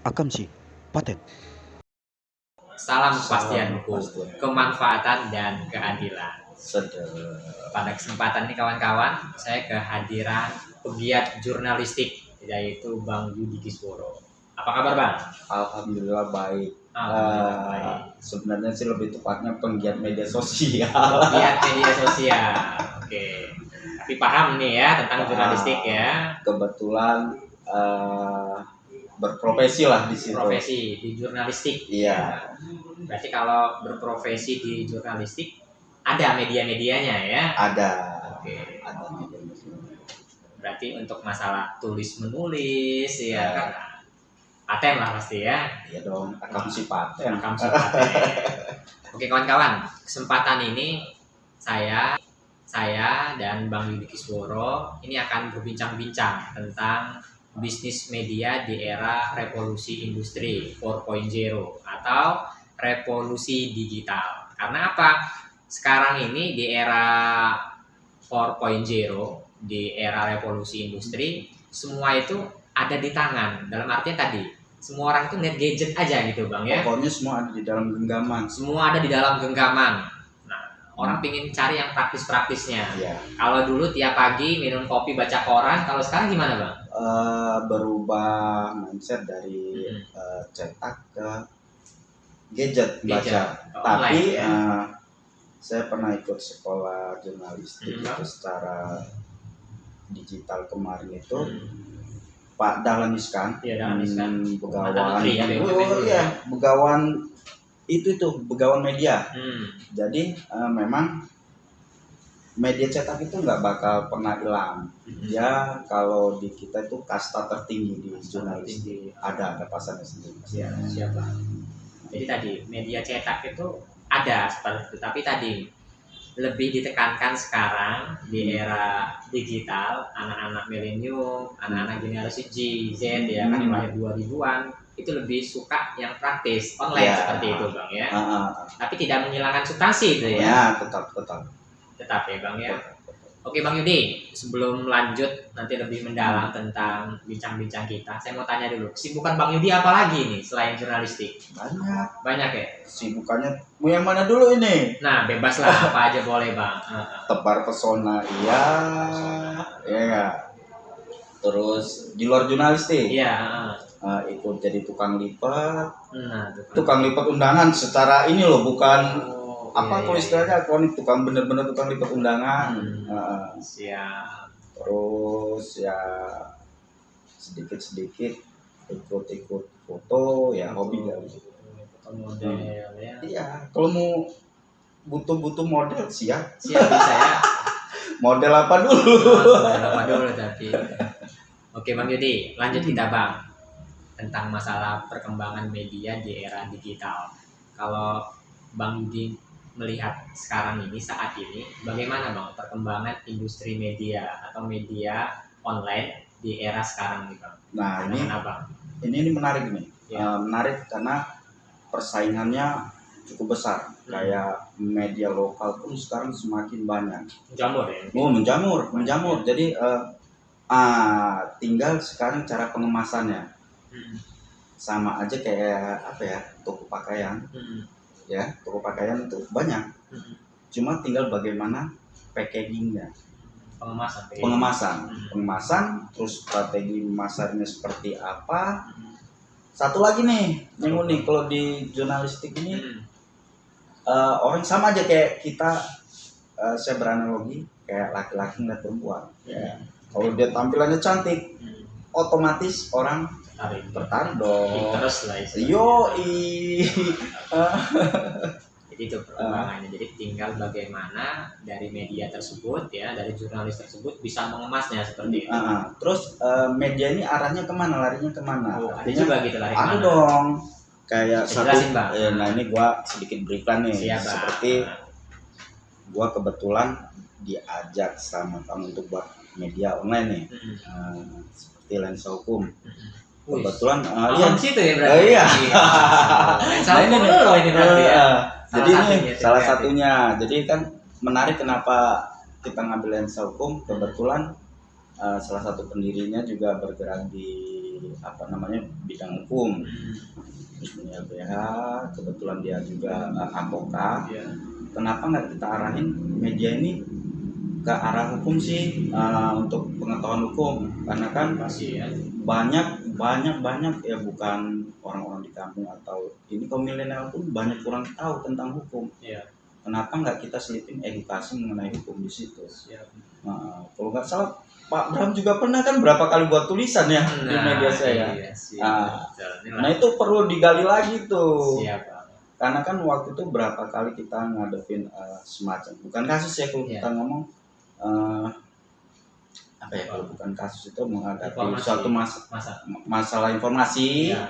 Akamsi, paten. Salam kepastian hukum, Kepastian. kemanfaatan dan keadilan. Sedap. Pada kesempatan ini kawan-kawan, saya kehadiran pegiat jurnalistik yaitu Bang Yudi Kisworo. Apa kabar Bang? Alhamdulillah baik. Alhamdulillah baik. Sebenarnya sih lebih tepatnya penggiat media sosial. Pegiat media sosial. Oke. Tapi paham nih ya tentang jurnalistik ya. Kebetulan berprofesi lah di situ. Profesi di jurnalistik. Iya. Berarti kalau berprofesi di jurnalistik ada media-medianya ya. Ada. Oke. Ada media. Berarti untuk masalah tulis menulis ya kan paten lah pasti ya. Iya dong. Akamsi paten. Akamsi paten. Oke kawan-kawan, kesempatan ini saya dan Bang Yudi Kisworo ini akan berbincang-bincang tentang bisnis media di era revolusi industri 4.0 atau revolusi digital. Karena apa? Sekarang ini di era 4.0, di era revolusi industri, semua itu ada di tangan. Dalam artian tadi, semua orang itu ngeliat gadget aja gitu Bang ya. Pokoknya semua ada di dalam genggaman. Semua ada di dalam genggaman. Nah, orang pingin cari yang praktis-praktisnya. Iya. Kalau dulu tiap pagi minum kopi baca koran, kalau sekarang gimana Bang? Berubah mindset dari cetak ke gadget baca. Ke Tapi online, ya? saya pernah ikut sekolah jurnalistik Hmm. itu secara digital kemarin itu. Pak Dahlan Iskan, Iya, Dahlan Iskan. Begawan, Mantan Menteri ya, BUMN dulu iya, ya. Begawan itu Begawan media. Hmm. Jadi memang media cetak itu nggak bakal pernah hilang. Ya kalau di kita itu kasta tertinggi di jurnalistik, ada pasarnya sendiri. Siapa? Jadi tadi media cetak itu ada seperti itu, tapi tadi lebih ditekankan sekarang di era digital, anak-anak milenium, anak-anak generasi Z ya kan yang lahir 2000-an itu lebih suka yang praktis online Ya. seperti itu Bang ya. Tapi tidak menghilangkan substansi itu ya. Ya tetap. Tetap ya Bang ya. Oke Bang Yudi, sebelum lanjut nanti lebih mendalam tentang bincang-bincang kita, saya mau tanya dulu, kesibukan Bang Yudi apa lagi nih selain jurnalistik? Banyak ya? Kesibukannya mau yang mana dulu ini? Nah, bebas lah, apa aja boleh Bang. Tebar pesona, iya nggak? Terus di luar jurnalistik, Iya. ikut jadi tukang lipat. Nah, Tukang lipat undangan secara ini loh, bukan apa kalau iya. istilahnya kalau ini tukang bener-bener tukang lipat undangan. Siap. Terus ya sedikit-sedikit ikut foto ya, hobi kali. Foto model ya. Iya, kalau mau butuh model siap. Siap bisa ya. Model apa dulu? Apa dulu tapi. Oke Bang Yudi, lanjut kita Bang. Tentang masalah perkembangan media di era digital. Kalau Bang Yudi melihat sekarang ini, saat ini, bagaimana Bang perkembangan industri media atau media online di era sekarang nih Bang? Nah, ini menarik nih. Ya. Menarik karena persaingannya cukup besar. Kayak media lokal pun sekarang semakin banyak. Menjamur ya? Oh, menjamur. Jadi tinggal sekarang cara pengemasannya. Sama aja kayak apa ya, toko pakaian. Ya, toko pakaian itu banyak. Cuma tinggal bagaimana packagingnya. Pengemasan, terus strategi masarnya seperti apa. Satu lagi nih yang unik kalau di jurnalistik ini, orang sama aja kayak kita. Saya beranalogi kayak laki-laki ngeliat perempuan. Ya. Kalau dia tampilannya cantik, otomatis orang tertarik dong. Terus lah Jadi itu perkembangannya. Jadi tinggal bagaimana dari media tersebut ya, dari jurnalis tersebut bisa mengemasnya seperti itu. Terus media ini arahnya kemana, larinya kemana? Ada juga gitu lari ada kemana? dong. Kayak Jelasin, Bang. Nah ini gua sedikit beriklan nih. Siap, Bang. Seperti gua kebetulan diajak sama kamu untuk buat media online nih. Seperti Lensa Hukum. Kebetulan situ ya berarti. Iya. Ini berarti ya. Jadi ini salah satunya. Jadi kan menarik kenapa kita ngambil Lensa Hukum. Kebetulan salah satu pendirinya juga bergerak di apa namanya bidang hukum, terus punya LBH, kebetulan dia juga advokat. Iya. Kenapa nggak kita arahin media ini ke arah hukum sih, untuk pengetahuan hukum? Karena kan Masih ya. banyak ya, bukan orang-orang di kampung atau ini kaum milenial pun banyak kurang tahu tentang hukum. Iya. Kenapa nggak kita selipin edukasi mengenai hukum di situ? Siap. Nah, kalau nggak salah Pak Bram juga pernah kan berapa kali buat tulisan ya di media saya. Iya, siap. Nah, itu perlu digali lagi tuh. Siap, Bang. Karena kan waktu itu berapa kali kita ngadepin semacam, bukan kasus ya kalau Iya. kita ngomong apa ya, kalau bukan kasus itu menghadapi Informasi. suatu masalah informasi. Iya.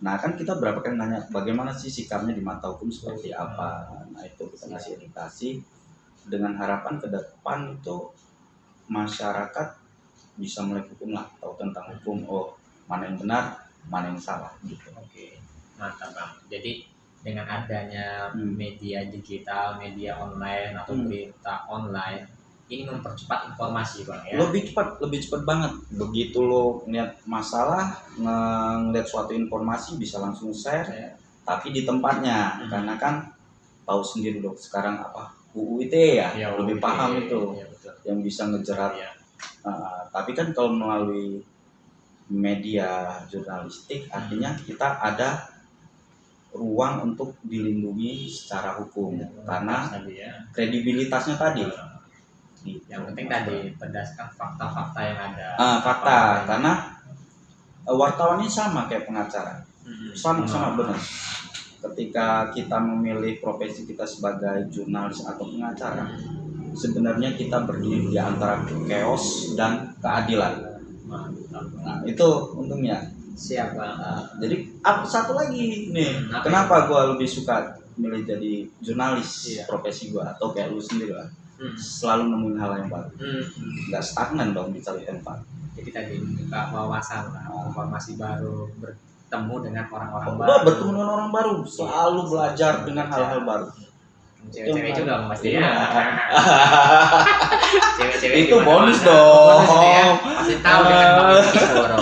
Nah kan kita berapa kali nanya bagaimana sih sikapnya di mata hukum seperti apa. Nah itu kita ngasih edukasi dengan harapan ke depan itu masyarakat bisa melek hukum lah, tahu tentang hukum, oh mana yang benar, mana yang salah gitu. Oke, mantap Bang. Jadi dengan adanya media digital, media online atau berita online, ini mempercepat informasi Bang ya. Lebih cepat banget. Begitu lo ngeliat masalah, ngeliat suatu informasi bisa langsung share, tapi di tempatnya. Karena kan tahu sendiri dong sekarang apa UU ITE ya, lebih paham itu, yang bisa ngejerat. Tapi kan kalau melalui media jurnalistik artinya kita ada ruang untuk dilindungi secara hukum karena kredibilitasnya tadi. Yang penting tadi berdasarkan fakta-fakta yang ada. Fakta, karena wartawan ini sama kayak pengacara, sama benar. Ketika kita memilih profesi kita sebagai jurnalis atau pengacara, sebenarnya kita berdiri di antara chaos dan keadilan. Nah, itu untungnya. Siap Bang. Jadi satu lagi nih, kenapa gue lebih suka milih jadi jurnalis, profesi gue atau kayak lu sendiri lah. Selalu nemuin hal yang baru, nggak stagnan dong di satu tempat. Jadi tadi buka wawasan, informasi baru, bertemu dengan orang-orang baru. Bertemu dengan orang baru, selalu belajar dengan hal-hal baru. Cewek-cewek juga pasti ya. Cewek-cewek itu bonus dong. Bonus ya. Pasti tahu dengan Bang Isworo.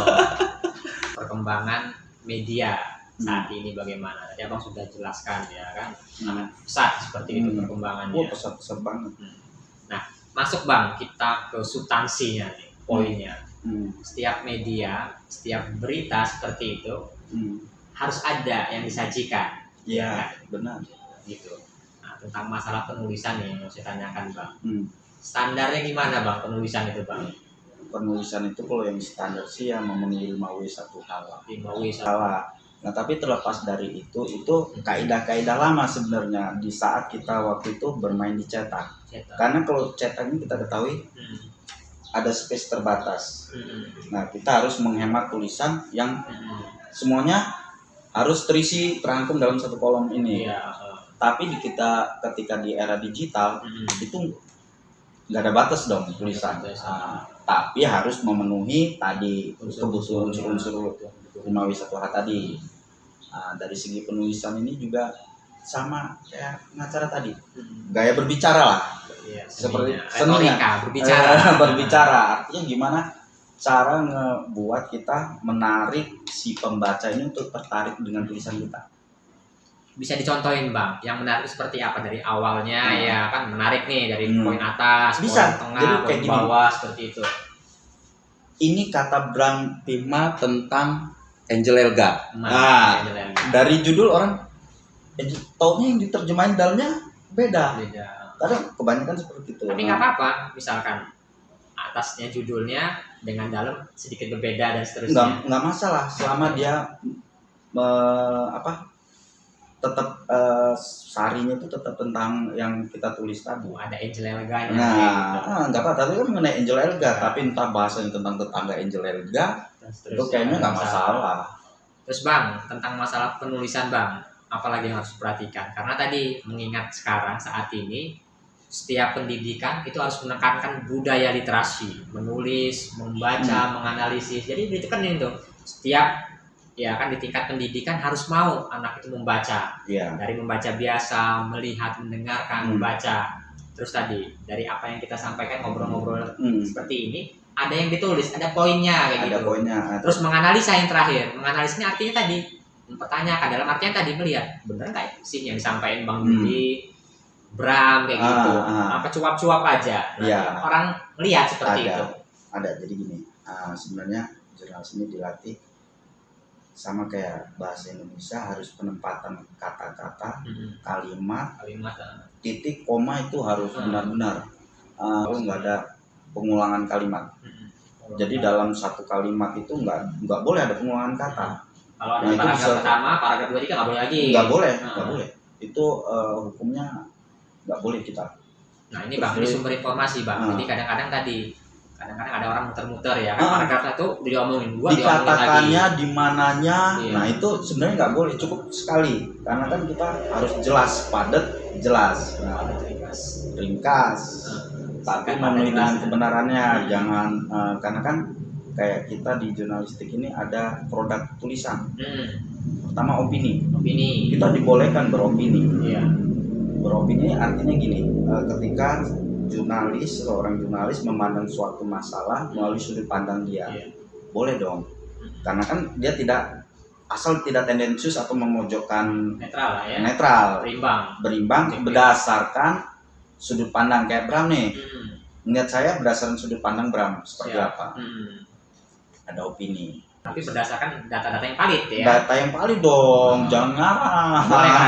Perkembangan media saat ini bagaimana? Tadi Abang sudah jelaskan ya kan, sangat pesat seperti itu perkembangannya. Pesat banget. Nah, masuk Bang kita ke substansinya nih, poinnya. Setiap media, setiap berita seperti itu harus ada yang disajikan. Iya, benar. Gitu. Nah, tentang masalah penulisan nih yang mau saya tanyakan Bang. Standarnya gimana Bang penulisan itu Bang? Penulisan itu kalau yang standar sih yang memenuhi 5W1 halaman. 5W1. Nah tapi terlepas dari itu kaidah-kaidah lama sebenarnya di saat kita waktu itu bermain di cetak. Karena kalau cetak ini kita ketahui ada space terbatas. Nah kita harus menghemat tulisan yang semuanya harus terisi terangkum dalam satu kolom ini. Tapi ketika di era digital itu nggak ada batas dong tulisan. Tapi harus memenuhi tadi kebutuhan unsur-unsur 5W1H tadi. Dari segi penulisan ini juga sama kayak pengacara tadi, gaya berbicara lah, seperti seninya berbicara. Artinya gimana cara ngebuat kita menarik si pembaca ini untuk tertarik dengan tulisan kita. Bisa dicontohin Bang, yang menarik seperti apa dari awalnya ya kan menarik nih dari poin atas, bisa. Poin tengah, poin bawah seperti itu. Ini kata Bram Pima tentang Angel Elga. Angel Elga. Dari judul orang taunya yang diterjemahin dalamnya beda. Kadang kebanyakan seperti itu. Tapi nggak apa-apa, misalkan atasnya judulnya dengan dalam sedikit berbeda dan seterusnya. Nggak masalah, selama dia tetap sarinya itu tetap tentang yang kita tulis tadi. Ada Angel Elga-nya. Nggak apa, tapi kan mengenai Angel Elga, tapi entah bahasanya tentang tetangga Angel Elga, itu kayaknya nggak masalah. Terus Bang, tentang masalah penulisan Bang, apalagi yang harus diperhatikan? Karena tadi mengingat sekarang saat ini setiap pendidikan itu harus menekankan budaya literasi, menulis, membaca, menganalisis. Jadi itu kan itu setiap ya kan di tingkat pendidikan harus mau anak itu membaca. Dari membaca biasa, melihat, mendengarkan, membaca. Terus tadi dari apa yang kita sampaikan ngobrol-ngobrol seperti ini, ada yang ditulis, ada poinnya kayak ada gitu. poinnya. Terus menganalisa yang terakhir. Menganalisa ini artinya tadi mempertanyakan, dalam artian tadi melihat benar nggak sih yang disampaikan Bang Budi, Bram kayak gitu. Apa cuap-cuap aja. Iya. Orang lihat seperti itu. Ada. Jadi gini, sebenarnya jurnalis ini dilatih sama kayak bahasa Indonesia, harus penempatan kata-kata, kalimat, titik, koma itu harus benar-benar. Nggak ada pengulangan kalimat. Jadi dalam satu kalimat itu nggak boleh ada pengulangan kata. Kalau ada paragraf pertama, paragraf kedua, tiga nggak boleh lagi. Nggak boleh. Itu hukumnya nggak boleh kita. Nah ini Bang, ini sumber informasi Bang. Jadi kadang-kadang ada orang muter-muter ya kan, paragraf satu diomongin, dua diomongin lagi. Dikatakannya di mananya, nah itu sebenarnya nggak boleh, cukup sekali. Karena kan kita harus jelas, padat, jelas. Nah, ringkas. Tapi memenuhi dengan kebenarannya, jangan karena kan kayak kita di jurnalistik ini ada produk tulisan. Pertama opini. Kita dibolehkan beropini. Iya. Beropini artinya gini, ketika seorang jurnalis memandang suatu masalah melalui sudut pandang dia, boleh dong. Karena kan dia tidak tendensius atau memojokkan, netral lah ya. Netral. Berimbang berdasarkan sudut pandang. Kayak Bram nih. Melihat saya berdasarkan sudut pandang Bram seperti apa. Ada opini. Tapi berdasarkan data-data yang valid ya. Data yang valid dong, jangan ngarang.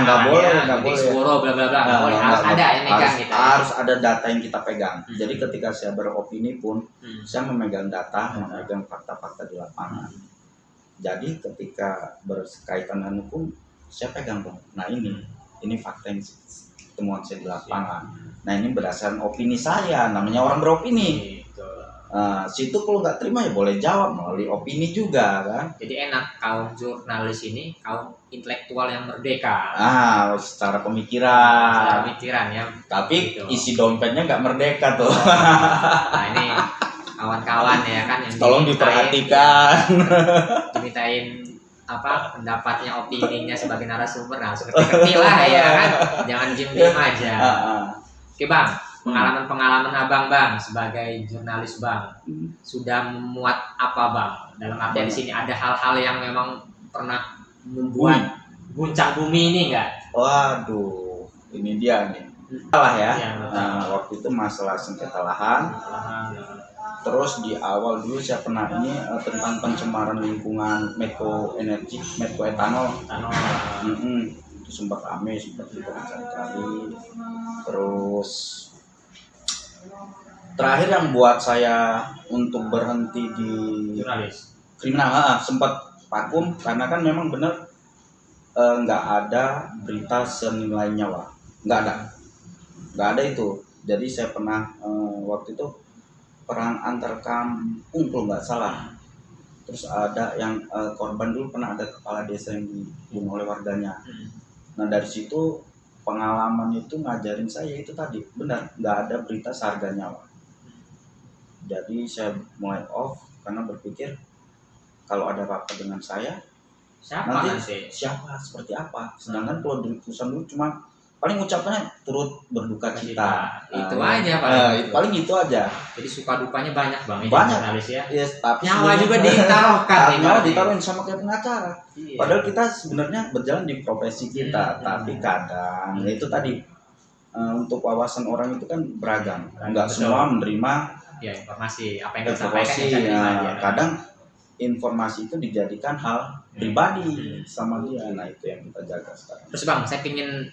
Nggak boleh. Nggak boleh. Harus ada yang megang gitu. Harus ada data yang kita pegang. Jadi ketika saya beropini pun, saya memegang data, memegang fakta-fakta di lapangan. Jadi ketika berkaitan dengan hukum, saya pegang dong. Nah ini fakta yang temuan saya di lapangan. Nah ini berdasarkan opini saya, namanya orang beropini. Situ kalau nggak terima ya boleh jawab melalui opini juga kan. Jadi enak kaum jurnalis ini kaum intelektual yang merdeka. Secara pemikiran. Secara pemikiran ya. Tapi gitu. Isi dompetnya nggak merdeka tuh. Nah ini kawan-kawan ya kan yang tolong diperhatikan. Dimintain pendapatnya, opininya sebagai narasumber, nah seperti lah ya kan. Jangan diem aja. Oke Bang. Pengalaman Abang Bang sebagai jurnalis Bang sudah memuat apa Bang? Dalam artian di sini ada hal-hal yang memang pernah membuat guncang bumi ini enggak? Waduh, ini dia nih. Salah ya. Waktu itu masalah sengketa lahan. Terus di awal dulu saya pernah tentang pencemaran lingkungan Medco etanol. Itu sempat rame, sempat berkali-kali. Terus terakhir yang buat saya untuk berhenti di jurnalis kriminal, sempat vakum karena kan memang benar nggak ada berita senilai nyawa, nggak ada itu. Jadi saya pernah waktu itu perang antar kampung kalau nggak salah. Terus ada yang korban dulu pernah ada kepala desa yang dibunuh oleh warganya. Nah dari situ pengalaman itu ngajarin saya itu tadi, benar nggak ada berita seharga nyawa. Jadi saya mulai off karena berpikir kalau ada apa-apa dengan saya siapa seperti apa. Sedangkan kalau di perusahaan dulu cuma paling ucapannya turut berduka cita. Itu aja paling itu aja. Jadi suka dupanya banyak Bang. Banyak jurnalis ya. Yes, tapi nyawa juga ditaruhkan. Nyawa ditaruhin sama kayak pengacara. Padahal kita sebenarnya berjalan di profesi kita, tapi kadang itu tadi untuk wawasan orang itu kan beragam. Enggak semua menerima informasi apa yang disampaikan. Kadang informasi itu dijadikan hal pribadi sama dia. Nah itu yang kita jaga sekarang. Terus Bang, saya pingin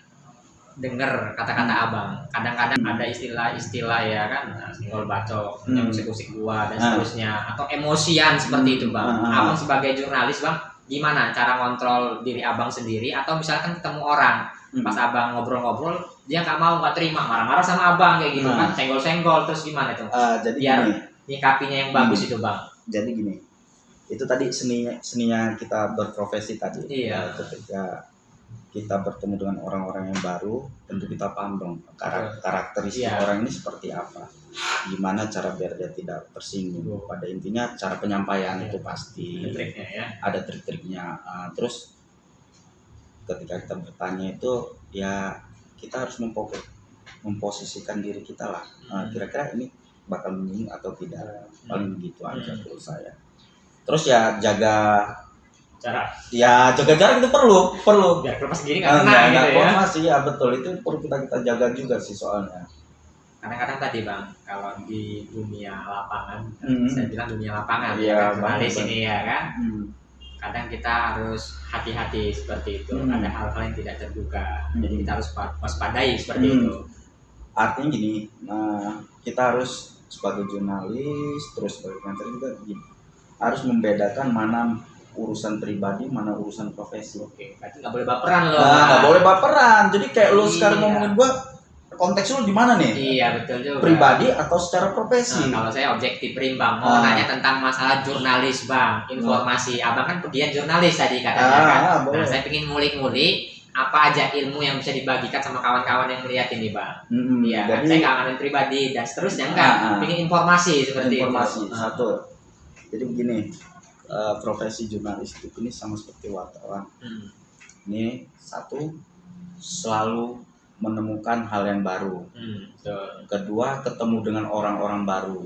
dengar kata-kata Abang. Kadang-kadang ada istilah-istilah ya kan, senggol bacok, musik-musik gua dan seterusnya, atau emosian seperti itu Bang. Abang sebagai jurnalis Bang, gimana cara ngontrol diri Abang sendiri? Atau misalkan ketemu orang, pas Abang ngobrol-ngobrol, dia nggak terima, marah-marah sama Abang kayak gitu kan, senggol-senggol, terus gimana tuh? Jadi biar gini, nyikapinya yang bagus itu Bang. Jadi gini, itu tadi seninya kita berprofesi tadi. Iya. Ketika kita bertemu dengan orang-orang yang baru, tentu kita paham dong karakteristik orang ini seperti apa, gimana cara biar dia tidak tersinggung. Pada intinya cara penyampaian itu pasti ada trik-triknya. Terus ketika kita bertanya itu ya kita harus memposisikan diri kita lah. Kira-kira ini bakal menyinggung atau tidak. Paling begitu aja menurut saya. Terus ya jaga jarak itu perlu. Biar lepas gini kan kena gitu ya. Masih ya betul, itu perlu kita jaga juga sih soalnya. Kadang-kadang tadi Bang, kalau di dunia lapangan, saya bilang dunia lapangan, ya, jurnalis ini ya kan, kadang kita harus hati-hati seperti itu. Ada hal-hal yang tidak terduga, jadi kita harus waspadai seperti itu. Artinya gini, kita harus sebagai jurnalis, terus sebagai pengacara juga gini, harus membedakan mana urusan pribadi, mana urusan profesi. Oke, berarti nggak boleh baperan loh. Nggak boleh baperan. Jadi kayak lu sekarang ngomongin gua, konteks lu di mana nih? Iya betul juga. Pribadi atau secara profesi? Kalau saya objektif Bang, mau nanya tentang masalah jurnalis Bang, informasi. Abang kan pegiat jurnalis tadi katanya kan. Nah saya pengen ngulik-ngulik apa aja ilmu yang bisa dibagikan sama kawan-kawan yang melihat ini Bang. Iya, kan saya nggak ngalamin pribadi dan seterusnya enggak. Pengen informasi seperti informasi itu. Satu. Jadi begini, profesi jurnalistik ini sama seperti wartawan. Ini satu, selalu menemukan hal yang baru. Kedua, ketemu dengan orang-orang baru.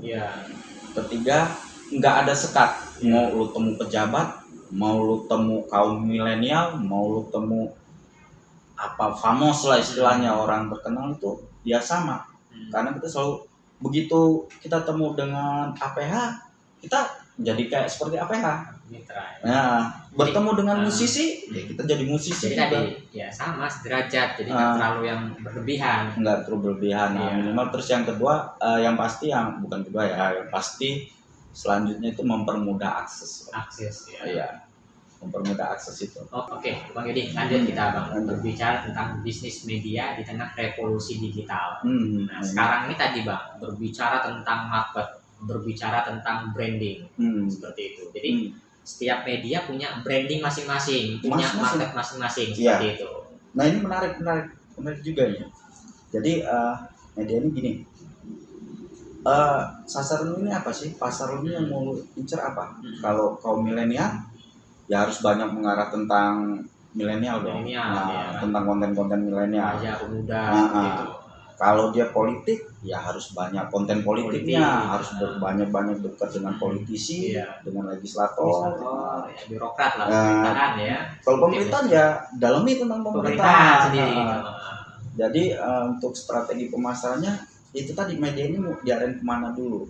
Ketiga, nggak ada sekat. Mau lu temu pejabat, mau lu temu kaum milenial, mau lu temu apa famos lah istilahnya, orang terkenal itu ya sama. Karena kita selalu begitu kita temu dengan APH, kita jadi kayak seperti APH. Nah, bertemu dengan musisi, ya kita jadi musisi. Jadi tadi ya sama sederajat, jadi nggak terlalu yang berlebihan. Nggak terlalu berlebihan. Nah, minimal. Terus yang kedua, yang pasti yang pasti selanjutnya itu mempermudah akses. Iya. Mempermudah akses itu. Oke, Bang Yudi, lanjut kita Bang berbicara tentang bisnis media di tengah revolusi digital. Nah, sekarang ini tadi Bang berbicara tentang market, berbicara tentang branding, seperti itu. Jadi setiap media punya branding masing-masing, punya market masing-masing, seperti itu. Nah ini menarik juga ya. Jadi media ini gini, sasaran ini apa sih? Pasar ini yang mau incer apa? Kalau kaum milenial, ya harus banyak mengarah tentang milenial dong. Tentang konten-konten milenial. Pemuda. Gitu. Kalau dia politik, ya harus banyak konten politiknya, harus banyak dekat dengan politisi, dengan legislator, birokrat lah, pemerintahan ya. Kalau pemerintahan ya dalami tentang pemerintahan sendiri. Jadi untuk strategi pemasarannya itu tadi, media ini mau diarahin kemana dulu.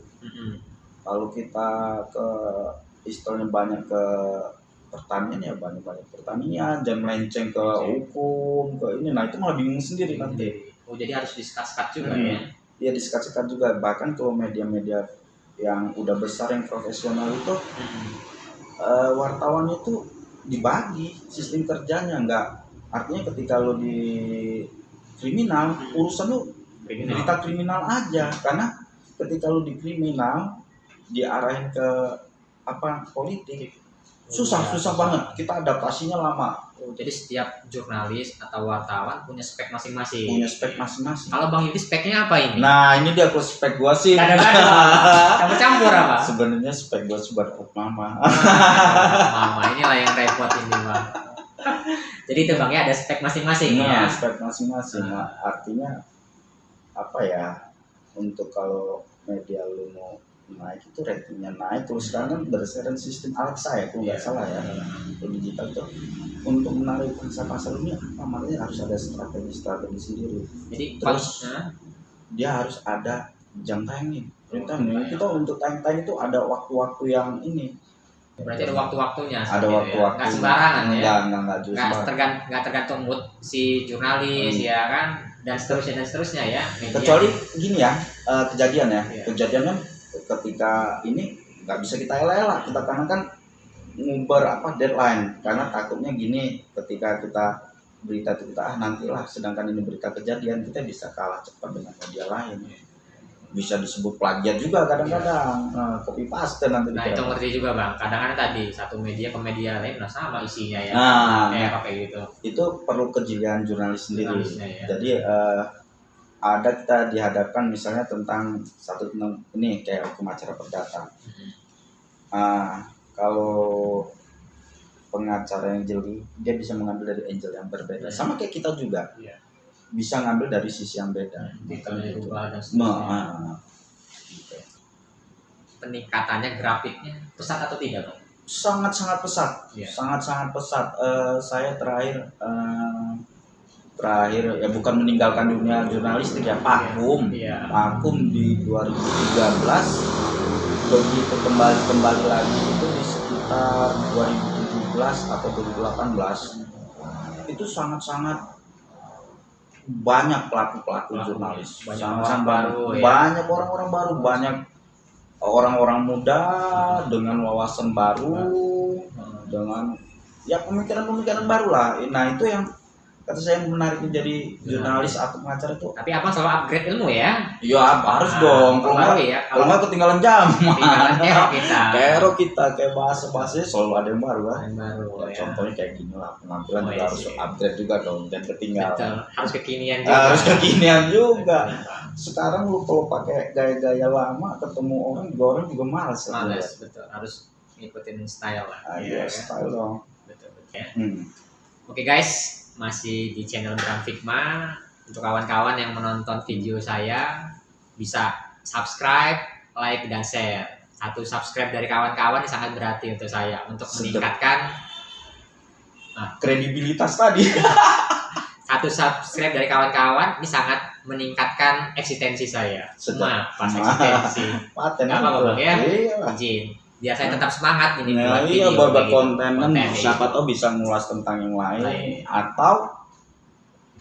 Kalau kita ke istilahnya banyak ke pertanian, ya banyak pertanian, jangan melenceng ke hukum, ke ini, nah itu malah bingung sendiri nanti. Jadi harus disekat-sekat juga ya? Iya disekat-sekat juga. Bahkan kalau media-media yang udah besar, yang profesional itu, wartawan itu dibagi sistem kerjanya. Enggak, artinya ketika lo di kriminal, urusan lo berita kriminal aja. Karena ketika lo di kriminal diarahin ke politik, susah banget, kita adaptasinya lama. Jadi setiap jurnalis atau wartawan punya spek masing-masing. Kalau Bang Yudi speknya apa ini? Nah ini dia, kalau spek gua sih campur-campur apa? Sebenarnya spek gua buat mama. Mama inilah yang repot ini Bang. Jadi itu Bang ya, ada spek masing-masing ya. Spek masing-masing. Artinya apa ya? Untuk kalau media lu mau naik itu ratingnya naik, terus sekarang kan berdasarkan sistem Alexa ya, kalau nggak salah ya, digital itu untuk menarik pasar ini makanya harus ada strategi sendiri. Jadi terus dia harus ada jam tayang nih. Kita untuk tayang itu ada waktu-waktu yang ini. Berarti ada waktu-waktunya. Ada waktu-waktu. Nggak sembarangan ya. Nggak tergantung mood si jurnalis ya kan, dan seterusnya ya. Media. Kecuali gini ya, kejadian kan ketika ini nggak bisa kita elak kita, karena kan nguber deadline, karena takutnya gini, ketika kita berita itu kita nantilah, sedangkan ini berita kejadian, kita bisa kalah cepat dengan media lain, bisa disebut plagiat juga kadang-kadang, copy paste nanti. Nah itu ngerti juga Bang, kadang-kadang tadi satu media ke media lain sama isinya ya, kayak gitu. Itu perlu kejelian jurnalis sendiri. Jadi ada kita dihadapkan misalnya tentang ini kayak hukum acara perdata. Kalau pengacara yang jeli, dia bisa mengambil dari angle yang berbeda. Sama kayak kita juga, bisa ngambil dari sisi yang beda. peningkatannya grafiknya pesat atau tidak, Bang? Sangat-sangat pesat, Iya. sangat-sangat pesat. Saya terakhir ya bukan meninggalkan dunia jurnalistik ya, vakum. Iya. Vakum di 2013, begitu kembali lagi itu di sekitar 2017 atau 2018. Itu sangat-sangat banyak pelaku jurnalis, banyak sangat-sangat orang baru, ya. banyak orang-orang baru, banyak orang-orang muda dengan wawasan baru, dengan ya pemikiran-pemikiran baru lah. Nah itu yang kata saya menarik menjadi jurnalis atau pengacara itu. Tapi abang selalu upgrade ilmu ya? Ya harus dong, kalau baru nggak ya. kalau nggak ketinggalan jam. Ketinggalan kita. Kita kayak bahasa-bahasanya selalu ada yang baru kan. Yang baru. Ya, Ya. contohnya kayak gini lah, penampilan Oh, juga iya harus sih. upgrade juga dong, dan ketinggalan. Betul. Harus kekinian juga. Harus kekinian juga. Sekarang lu kalau pakai gaya-gaya lama ketemu orang juga malas. Males, betul. Harus ngikutin style lah. Iya, style dong. Betul, betul. Ya. Oke Guys, masih di channel Bram Figma. Untuk kawan-kawan yang menonton video saya bisa subscribe, like, dan share. Satu subscribe dari kawan-kawan ini sangat berarti untuk saya untuk meningkatkan kredibilitas tadi. satu subscribe dari kawan-kawan ini sangat meningkatkan eksistensi saya. Semua pas eksistensi. Paten Nggak apa-apa, Bang, ya? Iya. Izin. Biar saya tetap semangat ini Nah, buat iya video buat kayak gitu. konten kan Konten, siapa iya. tahu bisa ngulas tentang yang lain Lain. atau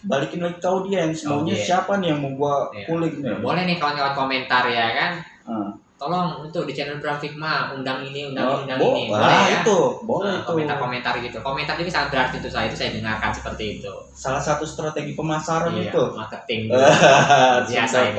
balikin lagi ke audiens maunya Audiens. siapa nih yang mau gua Iya. kulik nih. Boleh nih kawan-kawan komentar ya kan. Ah. Tolong untuk di channel Bram Figma undang ini, Oh, undang ini. boleh Boleh ya? itu, boleh itu. Komentar-komentar gitu. Komentar ini sangat berarti untuk saya dengarkan seperti itu. Salah satu strategi pemasaran Iya, itu. marketing. Biasa ini.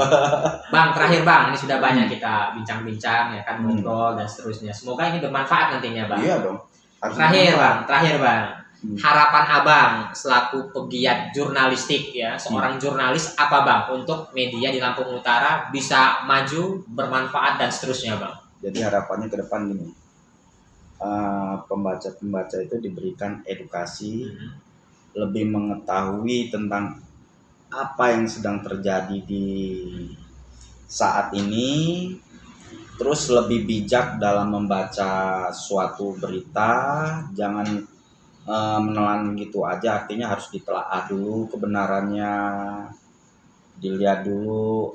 Bang, terakhir Bang, ini sudah banyak kita bincang-bincang ya kan, ngobrol dan seterusnya. Semoga ini bermanfaat nantinya, Bang. Iya dong. Harus Terakhir Bang. Hmm. Harapan Abang selaku pegiat jurnalistik ya, seorang jurnalis apa Bang untuk media di Lampung Utara bisa maju, bermanfaat dan seterusnya, Bang. Jadi harapannya ke depan gini. Pembaca-pembaca itu diberikan edukasi, lebih mengetahui tentang apa yang sedang terjadi di saat ini, terus lebih bijak dalam membaca suatu berita, jangan menelan gitu aja, artinya harus ditelaah dulu kebenarannya, dilihat dulu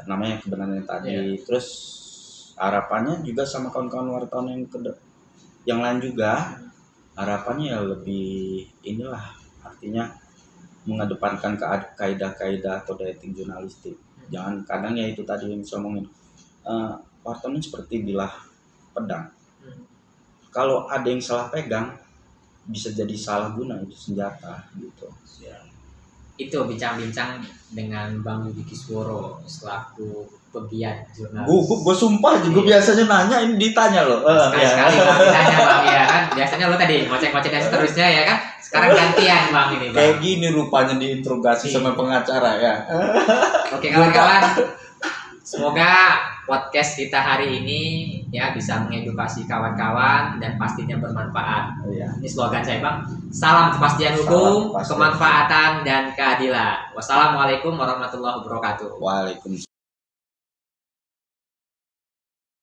namanya kebenarannya tadi. Terus harapannya juga sama kawan-kawan wartawan yang lain juga, harapannya ya lebih inilah, artinya mengedepankan kaidah-kaidah atau etik jurnalistik. Jangan kadang ya itu tadi yang saya omongin, wartawan seperti bilah pedang. Kalau ada yang salah pegang bisa jadi salah guna itu senjata gitu. Itu bincang-bincang dengan Bang Yudi Kisworo selaku pegiat jurnalis. Gue sumpah juga biasanya nanya, ini ditanya loh. Sekali-sekali Bang ditanya Bang ya kan. Biasanya lo tadi ngoceh-ngoceh dan seterusnya ya kan. Sekarang gantian Bang ini Bang. Kayak gini rupanya diinterogasi sama pengacara ya. Oke kawan-kawan. Semoga podcast kita hari ini ya bisa mengedukasi kawan-kawan dan pastinya bermanfaat. Iya. Ini slogan saya Bang. Salam kepastian hukum, kemanfaatan dan keadilan. Wassalamualaikum warahmatullahi wabarakatuh. Waalaikumsalam.